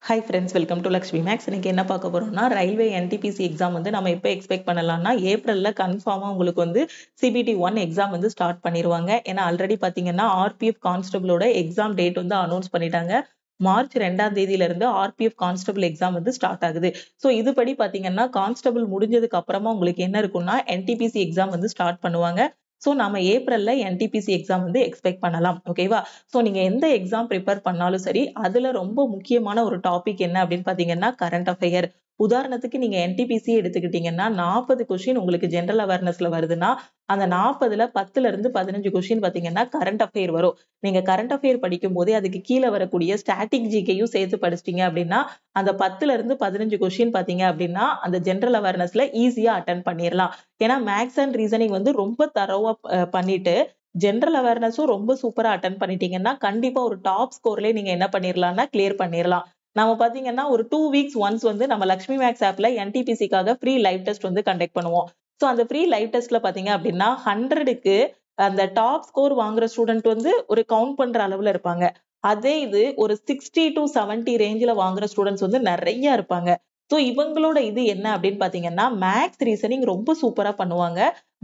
Hi friends, welcome to Lakshmi makes. இன்னைக்கு என்ன பார்க்க போறோம்னா, ரயில்வே என்டிபிசி எக்ஸாம் வந்து நம்ம எப்போ எக்ஸ்பெக்ட் பண்ணலாம்னா, ஏப்ரல்ல கன்ஃபார்மா உங்களுக்கு வந்து சிபிடி 1 எக்ஸாம் வந்து ஸ்டார்ட் பண்ணிடுவாங்க. ஏன்னா ஆல்ரெடி பார்த்தீங்கன்னா ஆர்பிஎஃப் கான்ஸ்டபிளோட எக்ஸாம் டேட் வந்து அனௌன்ஸ் பண்ணிட்டாங்க. மார்ச் 2ஆம் தேதியில இருந்து ஆர்பிஎஃப் கான்ஸ்டபிள் எக்ஸாம் வந்து ஸ்டார்ட் ஆகுது. ஸோ இதுபடி பார்த்தீங்கன்னா கான்ஸ்டபிள் முடிஞ்சதுக்கு அப்புறமா உங்களுக்கு என்ன இருக்கும்னா என்டிபிசி எக்ஸாம் வந்து ஸ்டார்ட் பண்ணுவாங்க. ஸோ நாம ஏப்ரல்ல என்டிபிசி எக்ஸாம் வந்து எக்ஸ்பெக்ட் பண்ணலாம். ஓகேவா? ஸோ நீங்க எந்த எக்ஸாம் ப்ரிப்பேர் பண்ணாலும் சரி, அதுல ரொம்ப முக்கியமான ஒரு டாபிக் என்ன அப்படின்னு பாத்தீங்கன்னா கரண்ட் அஃபேர். உதாரணத்துக்கு நீங்க என்டிபிசி எடுத்துக்கிட்டீங்கன்னா 40 கொஸ்டின் உங்களுக்கு ஜெனரல் அவேர்னஸ்ல வருதுன்னா, அந்த 40ல 10ல இருந்து 15 கொஸ்டின் பாத்தீங்கன்னா கரண்ட் அஃபேர் வரும். நீங்க கரண்ட் அஃபேர் படிக்கும் போதே அதுக்கு கீழே வரக்கூடிய ஸ்டாட்டிக் ஜிகேயும் சேர்த்து படிச்சிட்டீங்க அப்படின்னா, அந்த 10ல இருந்து 15 கொஸ்டின் பாத்தீங்க அப்படின்னா அந்த ஜெனரல் அவேர்னஸ்ல ஈஸியா அட்டன் பண்ணிடலாம். ஏன்னா மேக்ஸ் அண்ட் ரீசனிங் வந்து ரொம்ப தரோவா பண்ணிட்டு ஜெனரல் அவேர்னஸும் ரொம்ப சூப்பரா அட்டெண்ட் பண்ணிட்டீங்கன்னா, கண்டிப்பா ஒரு டாப் ஸ்கோர்லயே நீங்க என்ன பண்ணிரலாம்னா, கிளியர் பண்ணிரலாம். நம்ம பாத்தீங்கன்னா, ஒரு 2 வீக்ஸ் ஒன்ஸ் வந்து நம்ம லக்ஷ்மி மேக்ஸ் ஆப்ல என்டிபிசிக்காக ஃப்ரீ லைவ் டெஸ்ட் வந்து கண்டக்ட் பண்ணுவோம். சோ அந்த ஃப்ரீ லைவ் டெஸ்ட்ல பாத்தீங்க அப்படின்னா, 100க்கு அந்த டாப் ஸ்கோர் வாங்குற ஸ்டூடெண்ட் வந்து ஒரு கவுண்ட் பண்ற அளவுல இருப்பாங்க. அதே இது ஒரு 60 to 70 ரேஞ்ச்ல வாங்குற ஸ்டூடெண்ட்ஸ் வந்து நெறைய இருப்பாங்க. சோ இவங்களோட இது என்ன அப்படின்னு பாத்தீங்கன்னா, மேக்ஸ், ரீசனிங் ரொம்ப சூப்பரா பண்ணுவாங்க.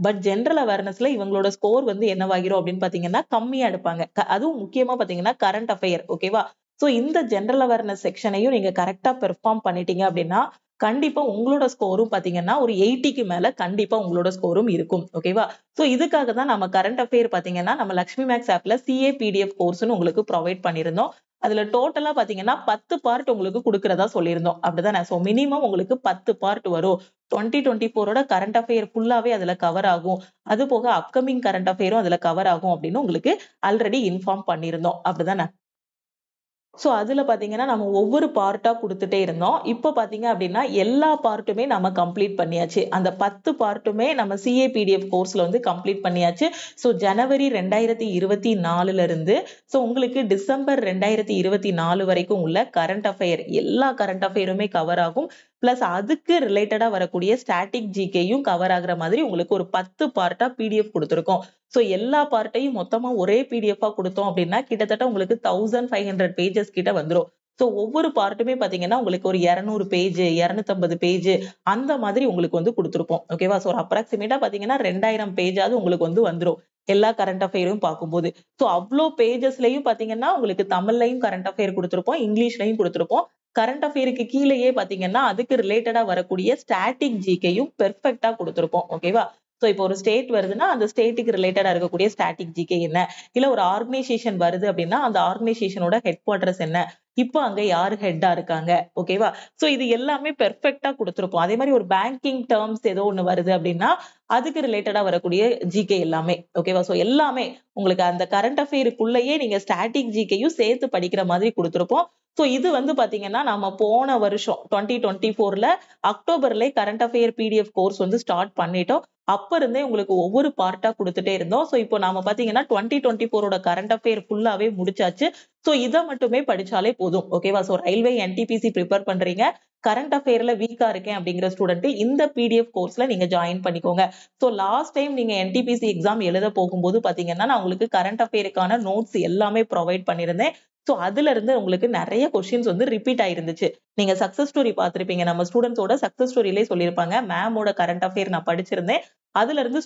பட் ஜெனரல் அவேர்னஸ்ல இவங்களோட ஸ்கோர் வந்து என்னவாகிரும் அப்படின்னு பாத்தீங்கன்னா கம்மியா எடுப்பாங்க. அதுவும் முக்கியமா பாத்தீங்கன்னா கரண்ட் அஃபேர். ஓகேவா? சோ இந்த ஜெனரல் அவேர்னஸ் செக்ஷனையும் நீங்க கரெக்டா பெர்ஃபார்ம் பண்ணிட்டீங்க அப்படின்னா, கண்டிப்பா உங்களோட ஸ்கோரும் பாத்தீங்கன்னா ஒரு 80க்கு மேல கண்டிப்பா உங்களோட ஸ்கோரும் இருக்கும். ஓகேவா? சோ இதுக்காக தான் நம்ம கரண்ட் அஃபேர் பாத்தீங்கன்னா நம்ம லக்ஷ்மி மேக்ஸ் ஆப்ல சிஏ பிடிஎஃப் கோர்ஸ்னு உங்களுக்கு ப்ரொவைட் பண்ணியிருந்தோம். அதுல டோட்டலா பாத்தீங்கன்னா 10 பார்ட் உங்களுக்கு குடுக்கிறதா சொல்லியிருந்தோம். அப்படிதானே? சோ மினிமம் உங்களுக்கு 10 பார்ட் வரும். 2024ஓட கரண்ட் அஃபேர் ஃபுல்லாவே அதுல கவர் ஆகும். அது போக அப்கமிங் கரண்ட் அஃபேரும் அதுல கவர் ஆகும் அப்படின்னு உங்களுக்கு ஆல்ரெடி இன்ஃபார்ம் பண்ணியிருந்தோம். அப்படிதானே? சோ அதுல பாத்தீங்கன்னா நம்ம ஒவ்வொரு பார்ட்டா குடுத்துட்டே இருந்தோம். இப்ப பாத்தீங்க அப்படின்னா எல்லா பார்ட்டுமே நம்ம கம்ப்ளீட் பண்ணியாச்சு. அந்த 10 பார்ட்டுமே நம்ம சிஏ பிடிஎஃப் கோர்ஸ்ல வந்து கம்ப்ளீட் பண்ணியாச்சு. சோ ஜனவரி 2024ல இருந்து உங்களுக்கு டிசம்பர் 2024 வரைக்கும் உள்ள கரண்ட் அஃபேர் எல்லா கரண்ட் அஃபேருமே கவர் ஆகும். பிளஸ் அதுக்கு ரிலேட்டடா வரக்கூடிய ஸ்டாட்டிக் ஜிகேயும் கவர் ஆகுற மாதிரி உங்களுக்கு ஒரு 10 பார்ட்டா பிடிஎஃப் கொடுத்திருக்கோம். சோ எல்லா பார்ட்டையும் மொத்தமா ஒரே பிடிஎஃபா குடுத்தோம் அப்படின்னா கிட்டத்தட்ட உங்களுக்கு 1500 பேஜஸ் கிட்ட வந்துரும். சோ ஒவ்வொரு பார்ட்டுமே பாத்தீங்கன்னா உங்களுக்கு ஒரு 200 பேஜ், 250 பேஜ் அந்த மாதிரி உங்களுக்கு வந்து குடுத்திருப்போம். ஓகேவா? சோ ஒரு அப்ராக்ஸிமேட்டா பாத்தீங்கன்னா 2000 பேஜாவது உங்களுக்கு வந்து வந்துரும். எல்லா கரண்ட் அஃபேரும் பார்க்கும்போது. சோ அவ்ளோ பேஜஸ்லயும் பாத்தீங்கன்னா உங்களுக்கு தமிழ்லயும் கரண்ட் அஃபேர் குடுத்திருப்போம், இங்கிலீஷ்லயும் குடுத்திருப்போம். கரண்ட் அஃபேருக்கு கீழயே பாத்தீங்கன்னா அதுக்கு ரிலேட்டடா வரக்கூடிய ஸ்டாட்டிக் ஜிகேயும் பெர்ஃபெக்ட்டா குடுத்திருப்போம். ஓகேவா? சோ இப்போ ஒரு ஸ்டேட் வருதுன்னா அந்த ஸ்டேட்டுக்கு ரிலேட்டடா இருக்கக்கூடிய ஸ்டாட்டிக் ஜிகே என்ன? இல்ல ஒரு ஆர்கனைசேஷன் வருது அப்படின்னா அந்த ஆர்கனைசேஷனோட ஹெட் குவார்டர்ஸ் என்ன? இப்போ அங்க யாரு ஹெட்டா இருக்காங்க? ஓகேவா? சோ இது எல்லாமே பெர்ஃபெக்ட்டா குடுத்திருப்போம். அதே மாதிரி ஒரு பேங்கிங் டெர்ம்ஸ் ஏதோ ஒண்ணு வருது அப்படின்னா அதுக்கு ரிலேட்டடா வரக்கூடிய ஜிகே எல்லாமே. ஓகேவா? சோ எல்லாமே உங்களுக்கு அந்த கரண்ட் அஃபேருக்குள்ளேயே நீங்க ஸ்டாட்டிக் ஜிகேயும் சேர்த்து படிக்கிற மாதிரி குடுத்திருப்போம். சோ இது வந்து பாத்தீங்கன்னா நம்ம போன வருஷம் 2024ல அக்டோபர்லயே கரண்ட் அஃபேர் பிடிஎஃப் கோர்ஸ் வந்து ஸ்டார்ட் பண்ணிட்டோம். அப்ப இருந்தே உங்களுக்கு ஒவ்வொரு பார்ட்டா குடுத்துட்டே இருந்தோம். சோ இப்போ நாம பாத்தீங்கன்னா 2024ஓட கரண்ட் அஃபேர் ஃபுல்லாவே முடிச்சாச்சு. சோ இத மட்டுமே படிச்சாலே போதும். ஓகேவா? சோ ரயில்வே என்டிபிசி பிரிப்பேர் பண்றீங்க. கரண்ட் அஃபேர்ல வீக்கா இருக்கேன் அப்படிங்கிற ஸ்டூடெண்ட் இந்த பிடிஎஃப் கோர்ஸ்ல நீங்க ஜாயின் பண்ணிக்கோங்க. சோ லாஸ்ட் டைம் நீங்க என்டிபிசி எக்ஸாம் எழுத போகும்போது பாத்தீங்கன்னா நான் உங்களுக்கு கரண்ட் அஃபேருக்கான நோட்ஸ் எல்லாமே ப்ரொவைட் பண்ணியிருந்தேன். சோ அதுல இருந்து உங்களுக்கு நெறைய கொஸ்டின்ஸ் வந்து ரிப்பீட் ஆயிருந்துச்சு. நீங்க சக்சஸ் ஸ்டோரி பார்த்திருப்பீங்க. நம்ம ஸ்டூடண்ட்ஸோட சக்சஸ் ஸ்டோரியிலே சொல்லியிருப்பாங்க. மேமோட கரண்ட் அஃபேர் நான் படிச்சிருந்தேன். அதுல இருந்து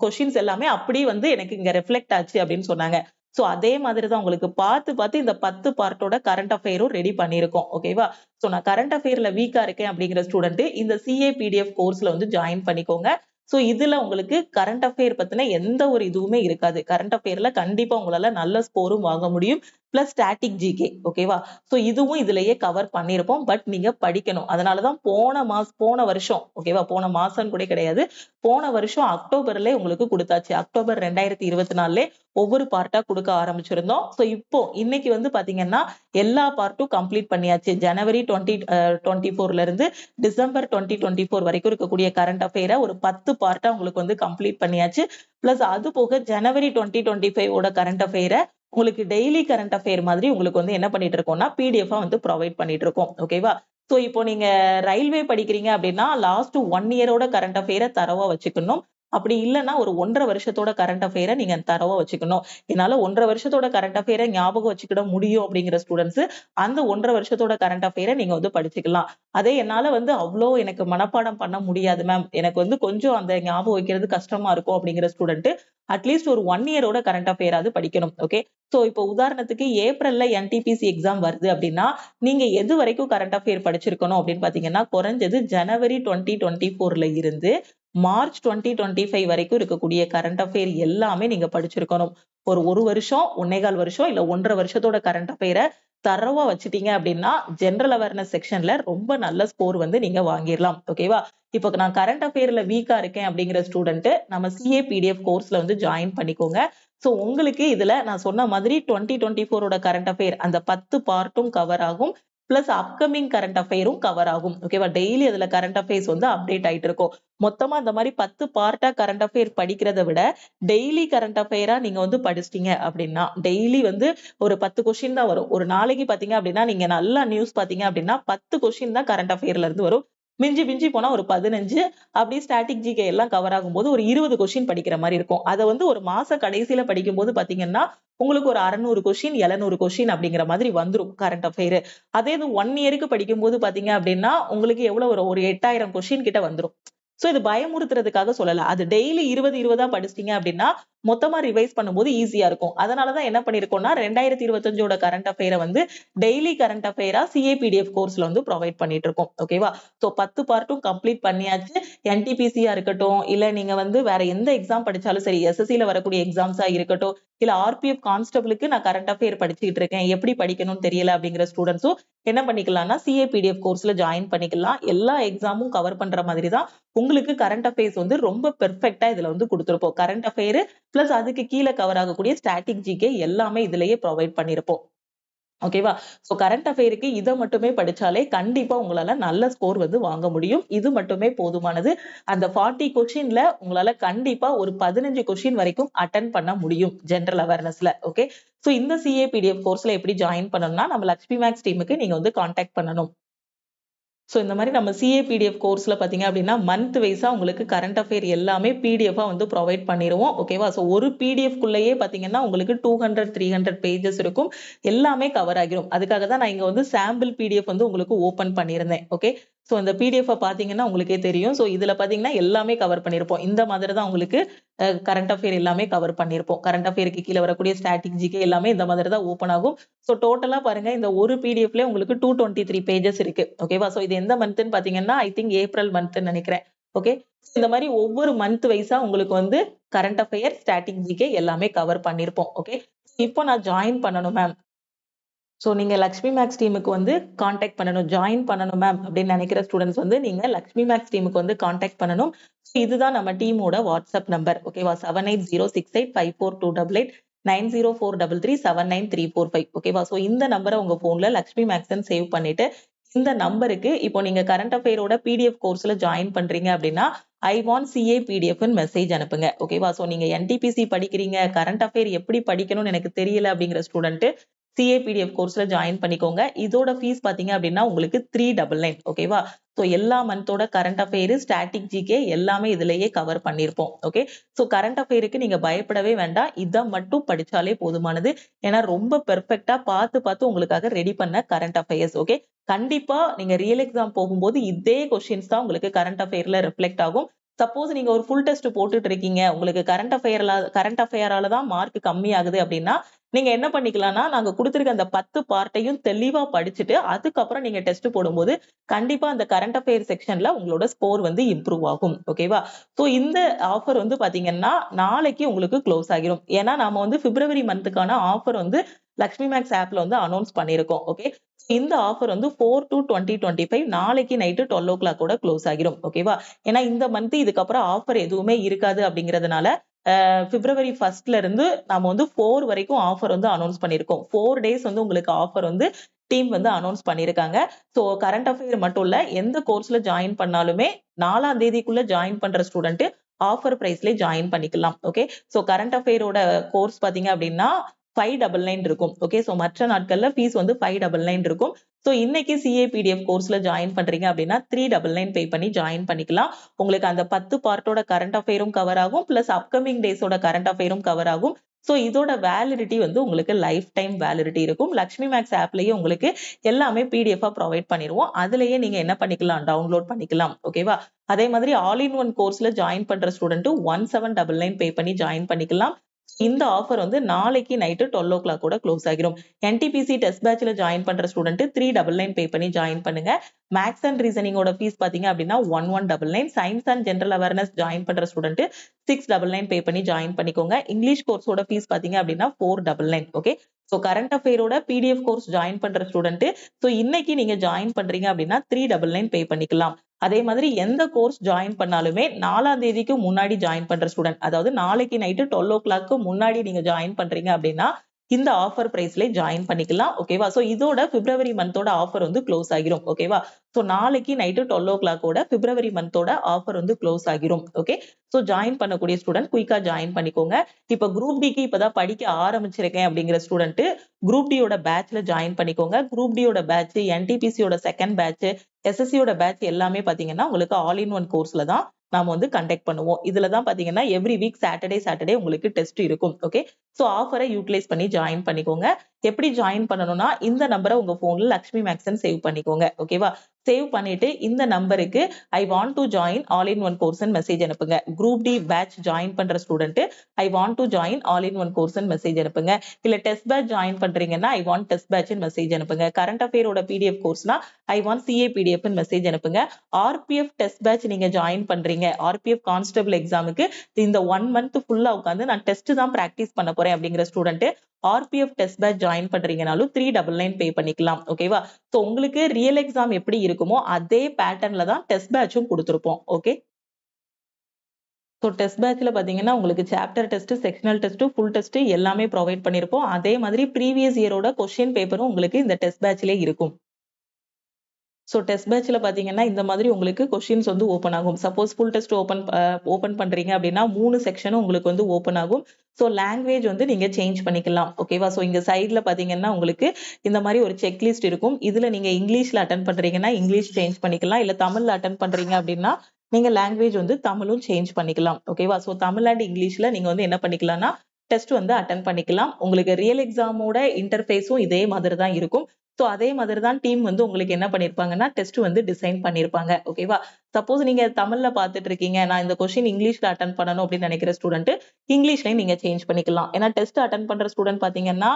கொஸ்டின்ஸ் எல்லாமே அப்படியே வந்து எனக்கு இங்க ரிஃப்ளெக்ட் ஆச்சு அப்படின்னு சொன்னாங்க. சோ அதே மாதிரி தான் உங்களுக்கு பார்த்து இந்த 10 பார்ட்டோட கரண்ட் அஃபேரும் ரெடி பண்ணியிருக்கோம். ஓகேவா? சோ நான் கரண்ட் அஃபேர்ல வீக்கா இருக்கேன் அப்படிங்கிற ஸ்டூடெண்ட் இந்த சிஏ பிடிஎஃப் கோர்ஸ்ல வந்து ஜாயின் பண்ணிக்கோங்க. சோ இதுல உங்களுக்கு கரண்ட் அஃபேர் பத்தின எந்த ஒரு இதுவுமே இருக்காது. கரண்ட் அஃபேர்ல கண்டிப்பா உங்களால நல்ல ஸ்கோரும் வாங்க முடியும். Plus static GK. ஓகேவா? சோ இதுவும் இதுலயே கவர் பண்ணியிருப்போம். பட் நீங்க படிக்கணும். அதனால தான் போன வருஷம் ஓகேவா? போன மாசம் கூட கிடையாது. போன வருஷம் அக்டோபர்லயே உங்களுக்கு குடுத்தாச்சு. அக்டோபர் 2024லே ஒவ்வொரு பார்ட்டா குடுக்க ஆரம்பிச்சிருந்தோம். சோ இப்போ இன்னைக்கு வந்து பாத்தீங்கன்னா எல்லா பார்ட்டும் கம்ப்ளீட் பண்ணியாச்சு. ஜனவரி 2024ல இருந்து டிசம்பர் 2024 வரைக்கும் இருக்கக்கூடிய கரண்ட் அஃபேர ஒரு 10 பார்ட்டா உங்களுக்கு வந்து கம்ப்ளீட் பண்ணியாச்சு. பிளஸ் அது போக ஜனவரி 2025ஓட கரண்ட் அஃபேர உங்களுக்கு டெய்லி கரண்ட் அஃபேர் மாதிரி உங்களுக்கு வந்து என்ன பண்ணிட்டு இருக்கோம்னா பிடிஎஃப் வந்து ப்ரொவைட் பண்ணிட்டு இருக்கோம். ஓகேவா? சோ இப்போ நீங்க ரயில்வே படிக்கிறீங்க அப்படின்னா லாஸ்ட் 1 இயரோட கரண்ட் அஃபேர தரவா வச்சுக்கணும். அப்படி இல்லைன்னா ஒரு 1.5 வருஷத்தோட கரண்ட் அஃபேரை நீங்க தரவா வச்சுக்கணும். என்னால 1.5 வருஷத்தோட கரண்ட் அஃபேரை ஞாபகம் வச்சுக்கிட முடியும் அப்படிங்கிற ஸ்டூடெண்ட்ஸ் அந்த 1.5 வருஷத்தோட கரண்ட் அஃபேரை நீங்க வந்து படிச்சுக்கலாம். அதே என்னால வந்து அவ்வளோ எனக்கு மனப்பாடம் பண்ண முடியாது மேம், எனக்கு வந்து கொஞ்சம் அந்த ஞாபகம் வைக்கிறது கஷ்டமா இருக்கும் அப்படிங்கிற ஸ்டூடெண்ட் அட்லீஸ்ட் ஒரு 1 இயரோட கரண்ட் அஃபேராவது படிக்கணும். ஓகே, சோ இப்போ உதாரணத்துக்கு ஏப்ரல்ல என்டிபிசி எக்ஸாம் வருது அப்படின்னா நீங்க எது வரைக்கும் கரண்ட் அஃபேர் படிச்சிருக்கணும் அப்படின்னு பாத்தீங்கன்னா குறைஞ்சது ஜனவரி 2024ல இருந்து மார்ச் 2025 வரைக்கும் இருக்கக்கூடிய கரண்ட் அஃபேர் எல்லாமே நீங்க படிச்சிருக்கணும். ஒரு வருஷம், 1.25 வருஷம் இல்ல 1.5 வருஷத்தோட கரண்ட் அஃபேரை தரவா வச்சுட்டீங்க அப்படின்னா ஜெனரல் அவேர்னஸ் செக்ஷன்ல ரொம்ப நல்ல ஸ்கோர் வந்து நீங்க வாங்கிடலாம். ஓகேவா? இப்போ நான் கரண்ட் அஃபேர்ல வீக்கா இருக்கேன் அப்படிங்கிற ஸ்டூடெண்ட் நம்ம சிஏ பிடிஎஃப் கோர்ஸ்ல வந்து ஜாயின் பண்ணிக்கோங்க. சோ உங்களுக்கு இதுல நான் சொன்ன மாதிரி 2024ஓட கரண்ட் அஃபேர் அந்த 10 பார்ட்டும் கவர் ஆகும். பிளஸ் அப்கமிங் கரண்ட் அஃபேரும் கவர் ஆகும். ஓகேவா? டெய்லி அதுல கரண்ட் அஃபேர்ஸ் வந்து அப்டேட் ஆயிட்டு இருக்கும். மொத்தமா இந்த மாதிரி 10 பார்ட்டா கரண்ட் அஃபேர் படிக்கிறத விட டெய்லி கரண்ட் அஃபேரா நீங்க வந்து படிச்சிட்டீங்க அப்படின்னா டெய்லி வந்து ஒரு 10 கொஸ்டின் தான் வரும். ஒரு நாளைக்கு பாத்தீங்க அப்படின்னா நீங்க நல்லா நியூஸ் பாத்தீங்க அப்படின்னா 10 கொஸ்டின் தான் கரண்ட் அஃபேர்ல இருந்து வரும். மிஞ்சி மிஞ்சி போனா ஒரு 15 அப்படி ஸ்டாட்டிக் ஜிகே எல்லாம் கவர் ஆகும்போது ஒரு 20 கொஸ்டின் படிக்கிற மாதிரி இருக்கும். அதை வந்து ஒரு மாச கடைசியில படிக்கும் போது பாத்தீங்கன்னா உங்களுக்கு ஒரு 600 கொஸ்டின் 700 கொஸ்டின் அப்படிங்கிற மாதிரி வந்துரும் கரண்ட் அஃபேர். அதே இது 1 இயருக்கு படிக்கும் போது பாத்தீங்க அப்படின்னா உங்களுக்கு எவ்வளவு வரும், ஒரு 8000 கொஸ்டின் கிட்ட வந்துரும். சோ இது பயமுறுத்துறதுக்காக சொல்லல. அது டெய்லி 20 படிச்சிட்டீங்க அப்படின்னா மொத்தமா ரிவைஸ் பண்ணும்போது ஈஸியா இருக்கும். அதனாலதான் என்ன பண்ணிருக்கோம்னா 2025ஓட கரண்ட் அஃபேரை வந்து டெய்லி கரண்ட் அஃபேரா சிஏபிடிஎஃப் கோர்ஸ்ல வந்து ப்ரொவைட் பண்ணிட்டு இருக்கோம். ஓகேவா? சோ 10 பார்ட்டும் கம்ப்ளீட் பண்ணியாச்சு. என்டிபிசியா இருக்கட்டும், இல்ல நீங்க வந்து வேற எந்த எக்ஸாம் படிச்சாலும் சரி, எஸ்எஸ்சில வரக்கூடிய எக்ஸாம்ஸா இருக்கட்டும், இல்ல ஆர்பிஎஃப் கான்ஸ்டபிளுக்கு நான் கரண்ட் அஃபேர் படிச்சுட்டு இருக்கேன், எப்படி படிக்கணும்னு தெரியல அப்படிங்கிற ஸ்டூடெண்ட்ஸும் என்ன பண்ணிக்கலாம்னா சிஏபிடிஎஃப் கோர்ஸ்ல ஜாயின் பண்ணிக்கலாம். எல்லா எக்ஸாமும் கவர் பண்ற மாதிரி தான் உங்களுக்கு கரண்ட் அஃபேர்ஸ் வந்து ரொம்ப பெர்ஃபெக்ட்டா இதுல வந்து கொடுத்திருப்போம். கரண்ட் அஃபேர் பிளஸ் அதுக்கு கீழே கவர் ஆகக்கூடிய ஸ்டாட்டிக் ஜிகே எல்லாமே இதுலயே ப்ரொவைட் பண்ணிருப்போம். ஓகேவா? சோ கரண்ட் அஃபேருக்கு இதை மட்டுமே படிச்சாலே கண்டிப்பா உங்களால நல்ல ஸ்கோர் வந்து வாங்க முடியும். இது மட்டுமே போதுமானது. அந்த 40 கொஸ்டின்ல உங்களால கண்டிப்பா ஒரு 15 கொஸ்டின் வரைக்கும் அட்டென்ட் பண்ண முடியும் ஜெனரல் அவேர்னஸ்ல. ஓகே, சோ இந்த சிஏபிடிஎஃப் கோர்ஸ்ல எப்படி ஜாயின் பண்ணணும்னா நம்ம லக்ஷ்மி மேக்ஸ் டீமுக்கு நீங்க வந்து கான்டாக்ட் பண்ணணும். சோ இந்த மாதிரி நம்ம சிஏபிடிஎஃப் கோர்ஸ்ல பாத்தீங்க அப்படின்னா மந்த் வைஸா உங்களுக்கு கரண்ட் அஃபேர் எல்லாமே பிடிஎஃபா வந்து ப்ரொவைட் பண்ணிடுவோம். ஓகேவா? சோ ஒரு பிடிஎஃப் குள்ளேயே பாத்தீங்கன்னா உங்களுக்கு 200 300 பேஜஸ் இருக்கும். எல்லாமே கவர் ஆகிரும். அதுக்காக தான் நான் இங்க வந்து சாம்பிள் பிடிஎஃப் வந்து உங்களுக்கு ஓபன் பண்ணியிருந்தேன். ஓகே, சோ இந்த பிடிஎஃப் பாத்தீங்கன்னா உங்களுக்கே தெரியும். சோ இதுல பாத்தீங்கன்னா எல்லாமே கவர் பண்ணிருப்போம். இந்த மாதிரி தான் உங்களுக்கு கரண்ட் அஃபேர் எல்லாமே கவர் பண்ணிருப்போம். கரண்ட் அஃபேருக்கு கீழே வரக்கூடிய ஸ்டாட்டிக் ஜிகே எல்லாமே இந்த மாதிரி தான் ஓபன் ஆகும். சோ டோட்டலா பாருங்க இந்த ஒரு பிடிஎஃப்ல உங்களுக்கு 223 பேஜஸ் இருக்கு. ஓகேவா? சோ இது எந்த மந்த்னு பாத்தீங்கன்னா ஐ திங்க் ஏப்ரல் மந்த்னு நினைக்கிறேன். ஓகே, இந்த மாதிரி ஒவ்வொரு மந்த் வைஸா உங்களுக்கு வந்து கரண்ட் அஃபேர் ஸ்டாட்டிக் ஜிகே எல்லாமே கவர் பண்ணிருப்போம். ஓகே, இப்போ நான் ஜாயின் பண்ணணும் மேம், சோ நீங்க லக்ஷ்மி மேக்ஸ் டீமுக்கு வந்து கான்டாக்ட் பண்ணணும், ஜாயின் பண்ணணும் மேம் அப்படின்னு நினைக்கிற ஸ்டூடெண்ட்ஸ் வந்து நீங்க லக்ஷ்மி மேக்ஸ் டீமுக்கு வந்து கான்டாக்ட் பண்ணணும். இதுதான் நம்ம டீமோட வாட்ஸ்அப் நம்பர். ஓகேவா? 7806854288 9043379345. ஓகேவா? சோ இந்த நம்பரை உங்க போன்ல லக்ஷ்மி மேக்ஸ் சேவ் பண்ணிட்டு இந்த நம்பருக்கு இப்போ நீங்க கரண்ட் அஃபேரோட பிடிஎஃப் கோர்ஸ்ல ஜாயின் பண்றீங்க அப்படின்னா ஐ வாண்ட் சிஏ பிடிஎஃப்னு மெசேஜ் அனுப்புங்க. ஓகேவா? சோ நீங்க என்டிபிசி படிக்கிறீங்க, கரண்ட் அஃபேர் எப்படி படிக்கணும்னு எனக்கு தெரியல அப்படிங்கிற ஸ்டூடெண்ட் சிஏபிடிஎஃப் கோர்ஸ்ல ஜாயின் பண்ணிக்கோங்க. இதோட ஃபீஸ் பாத்தீங்க அப்படின்னா உங்களுக்கு 399. ஓகேவா? சோ எல்லா மந்தோட கரண்ட் அஃபேர் ஸ்டாட்டிக் ஜிகே எல்லாமே இதுலயே கவர் பண்ணிருப்போம். ஓகே, சோ கரண்ட் அஃபேருக்கு நீங்க பயப்படவே வேண்டாம். இதை மட்டும் படிச்சாலே போதுமானது. ஏன்னா ரொம்ப பெர்ஃபெக்ட்டா பார்த்து பார்த்து உங்களுக்காக ரெடி பண்ண கரண்ட் அஃபேர்ஸ். ஓகே, கண்டிப்பா நீங்க ரியல் எக்ஸாம் போகும்போது இதே கொஸ்டின்ஸ் தான் உங்களுக்கு கரண்ட் அஃபேர்ல ரிஃப்ளெக்ட் ஆகும். சப்போஸ் நீங்க ஒரு ஃபுல் டெஸ்ட் போட்டுட்டு இருக்கீங்க, உங்களுக்கு கரண்ட் அஃபேரால தான் மார்க் கம்மி ஆகுது அப்படின்னா நீங்க என்ன பண்ணிக்கலாம்னா நாங்க கொடுத்திருக்க அந்த 10 பார்ட்டையும் தெளிவா படிச்சுட்டு அதுக்கப்புறம் நீங்க டெஸ்ட் போடும்போது கண்டிப்பா அந்த கரண்ட் அஃபேர் செக்ஷன்ல உங்களோட ஸ்கோர் வந்து இம்ப்ரூவ் ஆகும். ஓகேவா? சோ இந்த ஆஃபர் வந்து பாத்தீங்கன்னா நாளைக்கு உங்களுக்கு க்ளோஸ் ஆகிரும். ஏன்னா நாம வந்து பிப்ரவரி மந்த்துக்கான ஆஃபர் வந்து லக்ஷ்மி மேக்ஸ் ஆப்ல வந்து அனௌன்ஸ் பண்ணிருக்கோம். ஓகே, இந்த ஆஃபர் வந்து 4/2/2025 நாளைக்கு நைட்டு 12 o'clock கூட க்ளோஸ் ஆகிரும். ஓகேவா? ஏன்னா இந்த மந்த் இதுக்கப்புறம் ஆஃபர் எதுவுமே இருக்காது அப்படிங்கறதுனால பிப்ரவரி 1ல இருந்து நாம வந்து 4 வரைக்கும் ஆஃபர் வந்து அனௌன்ஸ் பண்ணிருக்கோம். 4 days வந்து உங்களுக்கு ஆஃபர் வந்து டீம் வந்து அனௌன்ஸ் பண்ணிருக்காங்க. சோ கரண்ட் அஃபேர் மட்டும் இல்ல, எந்த கோர்ஸ்ல ஜாயின் பண்ணாலுமே 4ஆம் தேதிக்குள்ள ஜாயின் பண்ற ஸ்டூடெண்ட் ஆஃபர் பிரைஸ்ல ஜாயின் பண்ணிக்கலாம். ஓகே, சோ கரண்ட் அஃபேரோட கோர்ஸ் பாத்தீங்க அப்படின்னா 599 இருக்கும். ஓகே, ஸோ மற்ற நாட்கள்ல ஃபீஸ் வந்து 599 இருக்கும். ஸோ இன்னைக்கு CAPDF கோர்ஸ்ல ஜாயின் பண்றீங்க அப்படின்னா 399 பே பண்ணி ஜாயின் பண்ணிக்கலாம். உங்களுக்கு அந்த 10 பார்ட்டோட கரண்ட் அஃபேரும் கவர் ஆகும், பிளஸ் அப்கமிங் டேஸோட கரண்ட் அஃபேரும் கவர் ஆகும். ஸோ இதோட வேலிடிட்டி வந்து உங்களுக்கு லைஃப் டைம் வேலிடிட்டி இருக்கும். லக்ஷ்மி மேக்ஸ் ஆப்லயே உங்களுக்கு எல்லாமே PDF ப்ரொவைட் பண்ணிடுவோம். அதுலயே நீங்க என்ன பண்ணிக்கலாம், டவுன்லோட் பண்ணிக்கலாம். ஓகேவா? அதே மாதிரி ஆல் இன் ஒன் கோர்ஸ்ல ஜாயின் பண்ற ஸ்டூடெண்ட் 1799 பே பண்ணி ஜாயின் பண்ணிக்கலாம். இந்த ஆஃபர் வந்து நாளைக்கு நைட்டு 12 o'clock கூட க்ளோஸ் ஆகிரும். NTPC டெஸ்ட் பேட்ச்ல ஜாயின் பண்ற ஸ்டூடெண்ட் 399 பே பண்ணி ஜாயின் பண்ணுங்க. மேக்ஸ் அண்ட் ரீசனிங்கோட ஃபீஸ் பாத்தீங்க அப்படின்னா 1199. Science and general awareness join பண்ற ஸ்டூடெண்ட் 699 பே பண்ணி ஜாயின் பண்ணிக்கோங்க. இங்கிலீஷ் கோர்ஸோட ஃபீஸ் பாத்தீங்க அப்படின்னா 499. ஓகே, ஸோ கரண்ட் அஃபேரோட PDF கோர்ஸ் ஜாயின் பண்ற ஸ்டூடெண்ட் ஸோ இன்னைக்கு நீங்க ஜாயின் பண்றீங்க அப்படின்னா 399 பே பண்ணிக்கலாம். அதே மாதிரி எந்த கோர்ஸ் ஜாயின் பண்ணாலுமே 4ஆம் தேதிக்கு முன்னாடி ஜாயின் பண்ற ஸ்டூடெண்ட், அதாவது நாளைக்கு நைட்டு 12 o'clock முன்னாடி நீங்க ஜாயின் பண்றீங்க அப்படின்னா இந்த ஆஃபர் பிரைஸ்ல ஜாயின் பண்ணிக்கலாம். ஓகேவா? சோ இதோட பிப்ரவரி மந்தோட ஆஃபர் வந்து க்ளோஸ் ஆகிரும். ஓகேவா? சோ நாளைக்கு நைட்டு 12 o'clock பிப்ரவரி மந்தோட ஆஃபர் வந்து க்ளோஸ் ஆகிரும். ஓகே, சோ ஜாயின் பண்ணக்கூடிய ஸ்டூடெண்ட் குயிக்கா ஜாயின் பண்ணிக்கோங்க. இப்ப குரூப் டிக்கு இப்பதான் படிக்க ஆரம்பிச்சிருக்கேன் அப்படிங்கிற ஸ்டூடெண்ட் குரூப் டியோட பேட்ச்ல ஜாயின் பண்ணிக்கோங்க. குரூப் டியோட பேட்ச், NTPCயோட செகண்ட் பேட்ச், SSCயோட பேட்ச் எல்லாமே பாத்தீங்கன்னா உங்களுக்கு ஆல் இன் ஒன் கோர்ஸ்ல தான் நாம வந்து கண்டக்ட் பண்ணுவோம். இதுலதான் பாத்தீங்கன்னா எவ்ரி வீக் சாட்டர்டே உங்களுக்கு டெஸ்ட் இருக்கும். ஓகே, சோ ஆஃபரை யூட்டிலைஸ் பண்ணி ஜாயின் பண்ணிக்கோங்க. எப்படி ஜாயின் பண்ணணும்னா இந்த நம்பரை உங்க போன்ல லக்ஷ்மி மேக்ஸ்ன்னு சேவ் பண்ணிக்கோங்க. ஓகேவா? சேவ் பண்ணிட்டு இந்த நம்பருக்கு I want to join all in one course message அனுப்புங்க. குரூப் டி பேட்ச் ஜாயின் பண்ற student I want to join all in one course message அனுப்புங்க. இல்ல டெஸ்ட் பேட்ச் ஜாயின் பண்றீங்கன்னா I want test batch message அனுப்புங்க. Current அஃபேரோட PDF கோர்ஸ்னா I want CAPDF message அனுப்புங்க. RPF test batch நீங்க join பண்றீங்க, RPF கான்ஸ்டபிள் எக்ஸாமுக்கு இந்த 1 month ஃபுல்லா உட்காந்து நான் டெஸ்ட் தான் பிராக்டிஸ் பண்ண போறேன் அப்படிங்கிற student RPF test batch join பண்றீங்கனாலும் 399 பே பண்ணிக்கலாம். ஓகேவா? சோ உங்களுக்கு ரியல் எக்ஸாம் எப்படி இருக்குமோ அதே பேட்டர்ன்ல தான் டெஸ்ட் பேட்சும் கொடுத்திருப்போம். ஓகே, ஸோ டெஸ்ட் பேட்ச்ல பாத்தீங்கன்னா உங்களுக்கு chapter test, sectional test, full test எல்லாமே ப்ரொவைட் பண்ணிருப்போம். அதே மாதிரி ப்ரீவியஸ் இயரோட கொஸ்டின் பேப்பரும் உங்களுக்கு இந்த டெஸ்ட் பேட்ச்லயே இருக்கும். ஸோ டெஸ்ட் பேட்ச்ல பாத்தீங்கன்னா இந்த மாதிரி உங்களுக்கு கொஸ்டின்ஸ் வந்து ஓப்பன் ஆகும். சப்போஸ் ஃபுல் டெஸ்ட் ஓப்பன் பண்றீங்க அப்படின்னா 3 செக்ஷனும் உங்களுக்கு வந்து ஓப்பன் ஆகும். ஸோ லாங்குவேஜ் வந்து நீங்க சேஞ்ச் பண்ணிக்கலாம். ஓகேவா? ஸோ இங்க சைட்ல பாத்தீங்கன்னா உங்களுக்கு இந்த மாதிரி ஒரு செக்லிஸ்ட் இருக்கும். இதுல நீங்க இங்கிலீஷ்ல அட்டன் பண்றீங்கன்னா இங்கிலீஷ் சேஞ்ச் பண்ணிக்கலாம். இல்ல தமிழ்ல அட்டன் பண்றீங்க அப்படின்னா நீங்க லாங்குவேஜ் வந்து தமிழும் சேஞ்ச் பண்ணிக்கலாம். ஓகேவா? ஸோ தமிழ் அண்ட் இங்கிலீஷ்ல நீங்க வந்து என்ன பண்ணிக்கலாம்னா டெஸ்ட் வந்து அட்டன் பண்ணிக்கலாம். உங்களுக்கு ரியல் எக்ஸாமோட இன்டர்ஃபேஸும் இதே மாதிரி தான் இருக்கும். ஸோ அதே மாதிரி தான் டீம் வந்து உங்களுக்கு என்ன பண்ணிருப்பாங்கன்னா டெஸ்ட் வந்து டிசைன் பண்ணிருப்பாங்க. ஓகேவா? சப்போஸ் நீங்க தமிழ்ல பாத்துட்டு இருக்கீங்க, நான் இந்த கொஸ்டின் இங்கிலீஷ்ல அட்டன் பண்ணணும் அப்படின்னு நினைக்கிற ஸ்டூடெண்ட் இங்கிலீஷ்லயும் நீங்க சேஞ்ச் பண்ணிக்கலாம். ஏன்னா டெஸ்ட் அட்டன் பண்ற ஸ்டூடெண்ட் பாத்தீங்கன்னா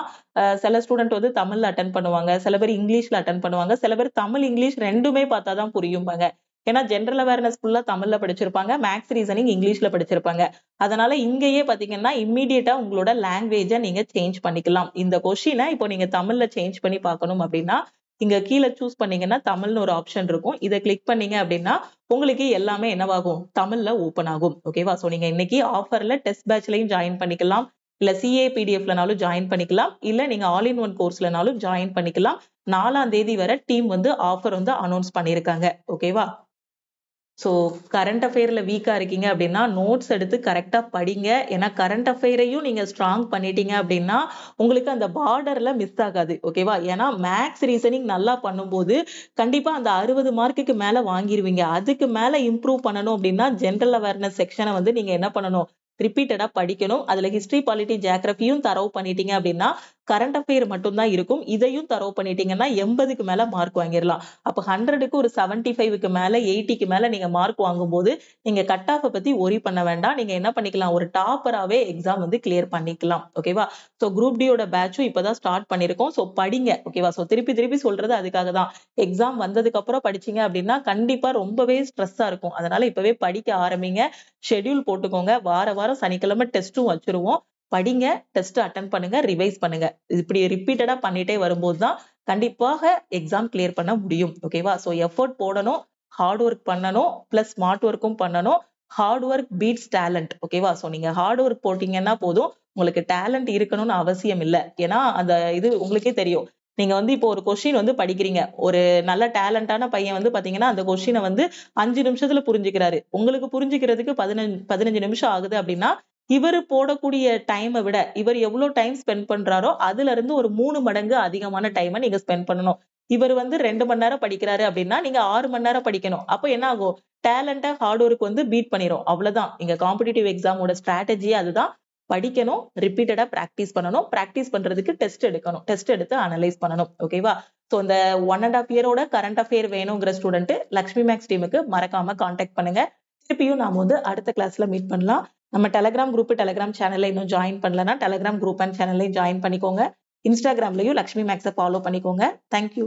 சில ஸ்டூடெண்ட் வந்து தமிழ்ல அட்டன் பண்ணுவாங்க, சில பேர் இங்கிலீஷ்ல அட்டன் பண்ணுவாங்க, சில பேர் தமிழ் இங்கிலீஷ் ரெண்டுமே பார்த்தாதான் புரியும்பாங்க. ஏன்னா ஜென்ரல் அவேர்னஸ் ஃபுல்லா தமிழ்ல படிச்சிருப்பாங்க, மேக்ஸ் ரீசனிங் இங்கிலீஷ்ல படிச்சிருப்பாங்க. அதனால இங்கேயே பாத்தீங்கன்னா இம்மீடியட்டா உங்களோட லாங்குவேஜை நீங்க சேஞ்ச் பண்ணிக்கலாம். இந்த கொஸ்டினை இப்போ நீங்க தமிழ்ல சேஞ்ச் பண்ணி பார்க்கணும் அப்படின்னா இங்க கீழே சூஸ் பண்ணீங்கன்னா தமிழ்னு ஒரு ஆப்ஷன் இருக்கும். இதை கிளிக் பண்ணீங்க அப்படின்னா உங்களுக்கு எல்லாமே என்னவாகும், தமிழ்ல ஓபன் ஆகும். ஓகேவா? சோ நீங்க இன்னைக்கு ஆஃபர்ல டெஸ்ட் பேட்ச்லயும் ஜாயின் பண்ணிக்கலாம், இல்ல CAPDFலனாலும் ஜாயின் பண்ணிக்கலாம், இல்ல நீங்க ஆல் இன் ஒன் கோர்ஸ்லனாலும் ஜாயின் பண்ணிக்கலாம். 4ஆம் தேதி வரை டீம் வந்து ஆஃபர் வந்து அனௌன்ஸ் பண்ணிருக்காங்க. ஓகேவா? ஸோ கரண்ட் அஃபேர்ல வீக்கா இருக்கீங்க அப்படின்னா நோட்ஸ் எடுத்து கரெக்டா படிங்க. ஏன்னா கரண்ட் அஃபேரையும் நீங்க ஸ்ட்ராங் பண்ணிட்டீங்க அப்படின்னா உங்களுக்கு அந்த பார்டர்ல மிஸ் ஆகாது. ஓகேவா? ஏன்னா மேக்ஸ் ரீசனிங் நல்லா பண்ணும்போது கண்டிப்பா அந்த 60 மார்க்குக்கு மேல வாங்கிருவீங்க. அதுக்கு மேல இம்ப்ரூவ் பண்ணணும் அப்படின்னா ஜென்ரல் அவேர்னஸ் செக்ஷனை வந்து நீங்க என்ன பண்ணணும், ரிப்பீட்டடா படிக்கணும். அதுல ஹிஸ்டரி, பாலிட்டி, ஜியோகிராஃபியும் தரவு பண்ணிட்டீங்க அப்படின்னா கரண்ட் அஃபேர் மட்டும்தான் இருக்கும். இதையும் தரவு பண்ணிட்டீங்கன்னா 80க்கு மேல மார்க் வாங்கிடலாம். அப்ப 100க்கு ஒரு 75க்கு மேல 80க்கு மேல நீங்க மார்க் வாங்கும்போது நீங்க கட் ஆஃப் பத்தி ஒரி பண்ண வேண்டாம். நீங்க என்ன பண்ணிக்கலாம், ஒரு டாப்பராவே எக்ஸாம் வந்து கிளியர் பண்ணிக்கலாம். ஓகேவா? சோ குரூப் டியோட பேட்சும் இப்பதான் ஸ்டார்ட் பண்ணிருக்கோம். சோ படிங்க. ஓகேவா? சோ திருப்பி சொல்றது அதுக்காக தான். எக்ஸாம் வந்ததுக்கு அப்புறம் படிச்சீங்க அப்படின்னா கண்டிப்பா ரொம்பவே ஸ்ட்ரெஸ்ஸா இருக்கும். அதனால இப்பவே படிக்க ஆரம்பிங்க. ஷெட்யூல் போட்டுக்கோங்க. வாரம் சனிக்கிழமை டெஸ்ட்டும் வச்சிருவோம். படிங்க, டெஸ்ட் அட்டன் பண்ணுங்க, ரிவைஸ் பண்ணுங்க. இப்படி ரிப்பீட்டடா பண்ணிட்டே வரும்போது தான் கண்டிப்பாக எக்ஸாம் கிளியர் பண்ண முடியும். ஓகேவா? சோ எஃபோர்ட் போடணும், ஹார்ட் ஒர்க் பண்ணணும், பிளஸ் ஸ்மார்ட் ஒர்க்கும் பண்ணணும். Hard work beats talent. ஓகேவா? சோ நீங்க ஹார்ட் ஒர்க் போட்டீங்கன்னா போதும், உங்களுக்கு டேலண்ட் இருக்கணும்னு அவசியம் இல்ல. ஏன்னா அந்த இது உங்களுக்கே தெரியும். நீங்க வந்து இப்போ ஒரு கொஸ்டின் வந்து படிக்கிறீங்க, ஒரு நல்ல டேலண்டான பையன் வந்து பாத்தீங்கன்னா அந்த கொஸ்டினை வந்து 5 நிமிஷத்துல புரிஞ்சுக்கிறாரு. உங்களுக்கு புரிஞ்சுக்கிறதுக்கு 15 நிமிஷம் ஆகுது அப்படின்னா இவர் போடக்கூடிய டைமை விட இவர் எவ்வளவு டைம் ஸ்பெண்ட் பண்றாரோ அதுல இருந்து ஒரு 3 மடங்கு அதிகமான டைமை நீங்க ஸ்பெண்ட் பண்ணணும். இவர் வந்து 2 மணி நேரம் படிக்கிறாரு அப்படின்னா நீங்க 6 மணி நேரம் படிக்கணும். அப்ப என்ன ஆகும்? டேலண்டா ஹார்ட் ஒர்க் வந்து பீட் பண்ணிரும். அவ்வளவுதான். இங்க காம்படிட்டிவ் எக்ஸாமோட ஸ்ட்ராட்டஜி அதுதான். படிக்கணும், ரிப்பீட்டடா பிராக்டிஸ் பண்ணணும். பிராக்டிஸ் பண்றதுக்கு டெஸ்ட் எடுக்கணும். டெஸ்ட் எடுத்து அனலைஸ் பண்ணணும். ஓகேவா? சோ இந்த 1.5 இயரோட கரண்ட் அஃபேர் வேணுங்கிற ஸ்டூடெண்ட் லக்ஷ்மி மேக்ஸ் டீமுக்கு மறக்காம கான்டாக்ட் பண்ணுங்க. திருப்பியும் நாம வந்து அடுத்த கிளாஸ்ல மீட் பண்ணலாம். நம்ம டெலிகிராம் குரூப், டெலிகிராம் சேனல்ல இன்னும் ஜாயின் பண்ணலன்னா டெலிகிராம் குரூப் அண்ட் சேனல்லையும் ஜாயின் பண்ணிக்கோங்க. இன்ஸ்டாகிராம்லயும் லக்ஷ்மி மேக்ஸை ஃபாலோ பண்ணிக்கோங்க. தேங்க்யூ.